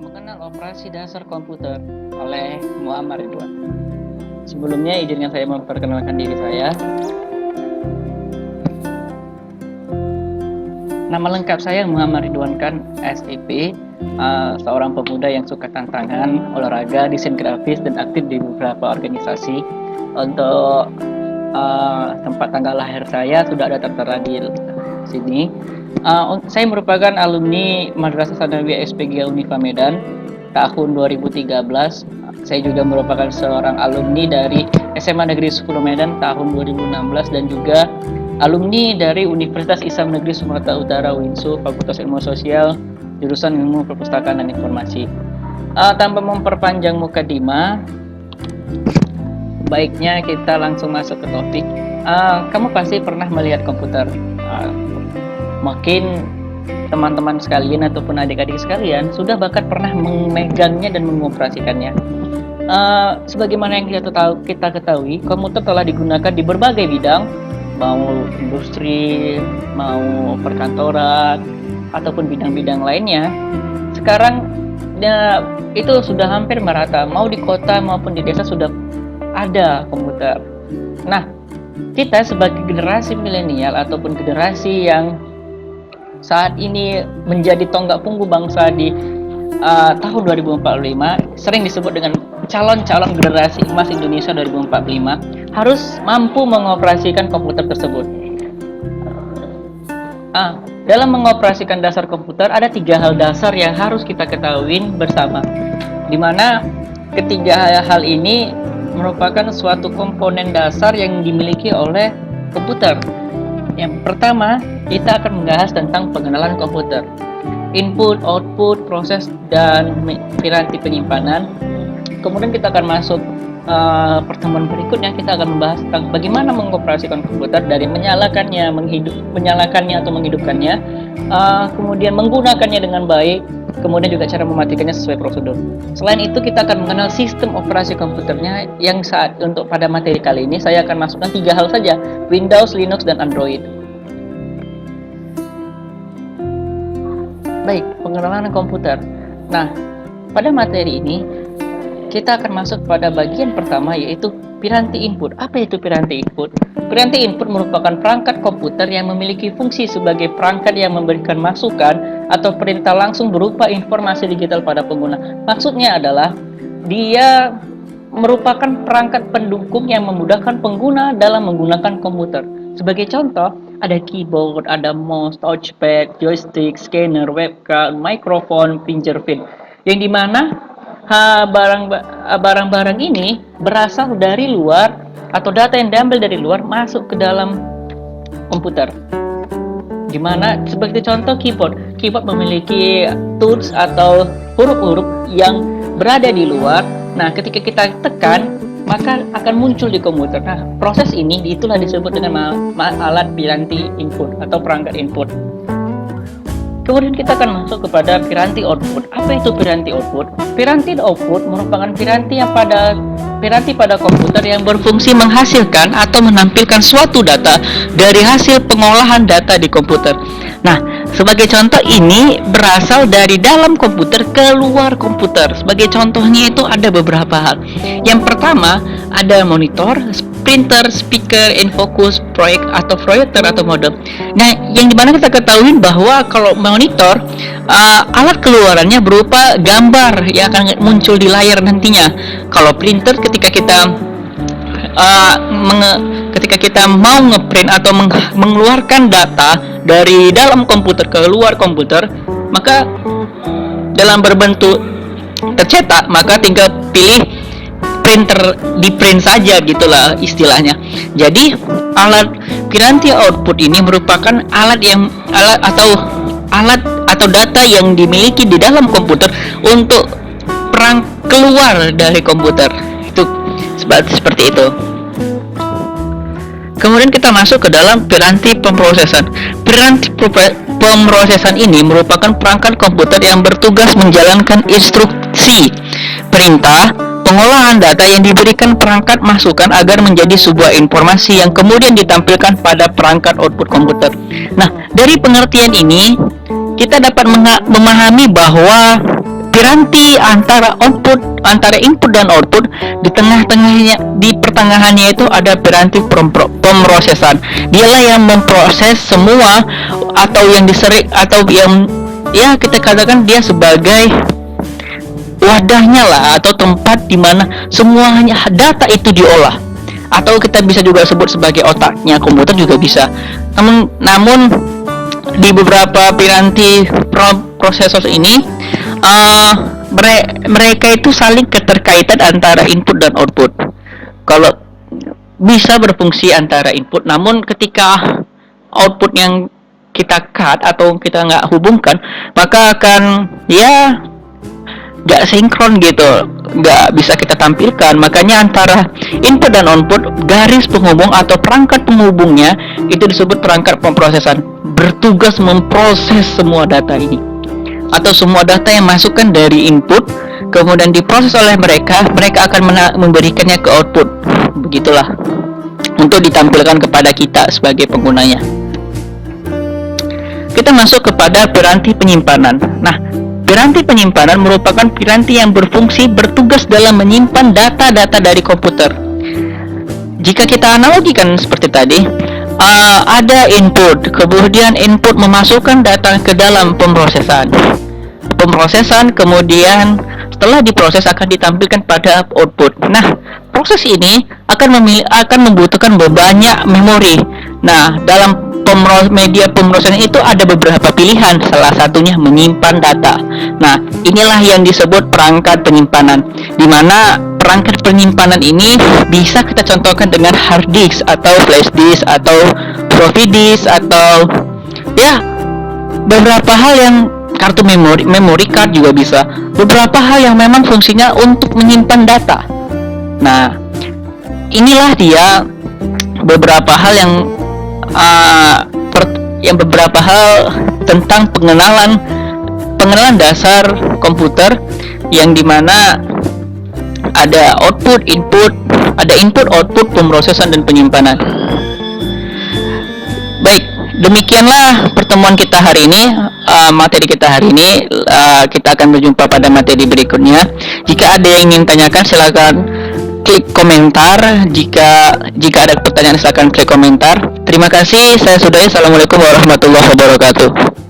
Mengenal operasi dasar komputer oleh Muhammad Ridwan. Sebelumnya izinkan saya memperkenalkan diri saya. Nama lengkap saya Muhammad Ridwan Khan SIP, seorang pemuda yang suka tantangan, olahraga, desain grafis, dan aktif di beberapa organisasi. Untuk tempat tanggal lahir saya sudah ada tertera di sini. Saya merupakan alumni Madrasah Tsanawiyah SPG Unifa Medan tahun 2013. Saya juga merupakan seorang alumni dari SMA Negeri 10 Medan tahun 2016 dan juga alumni dari Universitas Islam Negeri Sumatera Utara UINSU, Fakultas Ilmu Sosial, jurusan Ilmu Perpustakaan dan Informasi. Tanpa memperpanjang mukadimah, baiknya kita langsung masuk ke topik. Kamu pasti pernah melihat komputer. Mungkin teman-teman sekalian ataupun adik-adik sekalian sudah bahkan pernah memegangnya dan mengoperasikannya. Sebagaimana yang kita ketahui, komputer telah digunakan di berbagai bidang, mau industri, mau perkantoran, ataupun bidang-bidang lainnya. Sekarang itu sudah hampir merata, mau di kota maupun di desa sudah ada komputer. Nah, kita sebagai generasi milenial ataupun generasi yang saat ini menjadi tonggak punggung bangsa di tahun 2045, sering disebut dengan calon-calon generasi emas Indonesia 2045, harus mampu mengoperasikan komputer tersebut. Dalam mengoperasikan dasar komputer ada 3 hal dasar yang harus kita ketahui bersama, dimana ketiga hal ini merupakan suatu komponen dasar yang dimiliki oleh komputer. Yang pertama, kita akan membahas tentang pengenalan komputer, input, output, proses, dan piranti penyimpanan. Kemudian kita akan masuk pertemuan berikutnya, kita akan membahas tentang bagaimana mengoperasikan komputer dari menyalakannya atau menghidupkannya, kemudian menggunakannya dengan baik, kemudian juga cara mematikannya sesuai prosedur. Selain itu, kita akan mengenal sistem operasi komputernya yang untuk pada materi kali ini saya akan masukkan 3 hal saja: Windows, Linux, dan Android. Baik, pengenalan komputer. Nah, pada materi ini kita akan masuk pada bagian pertama, yaitu piranti input. Apa itu piranti input? Piranti input merupakan perangkat komputer yang memiliki fungsi sebagai perangkat yang memberikan masukan atau perintah langsung berupa informasi digital pada pengguna. Maksudnya adalah dia merupakan perangkat pendukung yang memudahkan pengguna dalam menggunakan komputer. Sebagai contoh, ada keyboard, ada mouse, touchpad, joystick, scanner, webcam, mikrofon, fingerprint, yang dimana barang-barang ini berasal dari luar atau data yang diambil dari luar masuk ke dalam komputer. Dimana sebagai contoh keyboard memiliki tools atau huruf-huruf yang berada di luar. Nah, ketika kita tekan maka akan muncul di komputer. Nah, proses ini itulah disebut dengan alat piranti input atau perangkat input. Kemudian kita akan masuk kepada piranti output. Apa itu piranti output? Piranti output merupakan piranti pada komputer yang berfungsi menghasilkan atau menampilkan suatu data dari hasil pengolahan data di komputer. Nah, sebagai contoh ini berasal dari dalam komputer ke luar komputer. Sebagai contohnya itu ada beberapa hal. Yang pertama ada monitor, printer, speaker, infocus, proyektor atau modem. Nah, yang dimana kita ketahui bahwa kalau monitor, alat keluarannya berupa gambar yang akan muncul di layar nantinya. Kalau printer, ketika kita mau ngeprint atau mengeluarkan data dari dalam komputer ke luar komputer, maka dalam berbentuk tercetak, maka tinggal pilih printer, di print saja gitulah istilahnya. Jadi alat piranti output ini merupakan alat atau data yang dimiliki di dalam komputer untuk perang keluar dari komputer. Itu seperti itu. Kemudian kita masuk ke dalam piranti pemrosesan. Piranti pemrosesan ini merupakan perangkat komputer yang bertugas menjalankan instruksi, perintah, pengolahan data yang diberikan perangkat masukan agar menjadi sebuah informasi yang kemudian ditampilkan pada perangkat output komputer. Nah, dari pengertian ini kita dapat memahami bahwa piranti antara input dan output. Di pertengahannya itu ada piranti pemrosesan. Dialah yang memproses semua, atau yang diserik, atau yang ya kita katakan dia sebagai wadahnya lah, atau tempat di mana semuanya data itu diolah, atau kita bisa juga sebut sebagai otaknya komputer juga bisa. Namun di beberapa piranti prosesor ini mereka itu saling keterkaitan antara input dan output. Kalau bisa berfungsi antara input, namun ketika output yang kita cut atau kita nggak hubungkan, maka akan ya nggak sinkron gitu, nggak bisa kita tampilkan. Makanya antara input dan output, garis penghubung atau perangkat penghubungnya itu disebut perangkat pemrosesan, bertugas memproses semua data ini, atau semua data yang masukkan dari input kemudian diproses oleh mereka akan memberikannya ke output. Begitulah untuk ditampilkan kepada kita sebagai penggunanya. Kita masuk kepada piranti penyimpanan. Nah, piranti penyimpanan merupakan piranti yang bertugas dalam menyimpan data-data dari komputer. Jika kita analogikan seperti tadi, ada input, kemudian input memasukkan data ke dalam pemrosesan, kemudian setelah diproses akan ditampilkan pada output. Nah, proses ini akan membutuhkan banyak memori. Nah, dalam media pemrosesan itu ada beberapa pilihan, salah satunya menyimpan data. Nah, inilah yang disebut perangkat penyimpanan, di mana perangkat penyimpanan ini bisa kita contohkan dengan hard disk atau flash disk atau floppy disk, atau ya beberapa hal yang kartu memory card juga bisa. Beberapa hal yang memang fungsinya untuk menyimpan data. Nah, inilah dia beberapa hal beberapa hal tentang pengenalan dasar komputer, yang dimana ada ada input, output, pemrosesan, dan penyimpanan. Baik, demikianlah pertemuan kita hari ini, materi kita hari ini. Kita akan berjumpa pada materi berikutnya. Jika ada yang ingin tanyakan, silakan klik komentar. Jika ada pertanyaan, silakan klik komentar. Terima kasih. Saya sudahi. Assalamualaikum warahmatullahi wabarakatuh.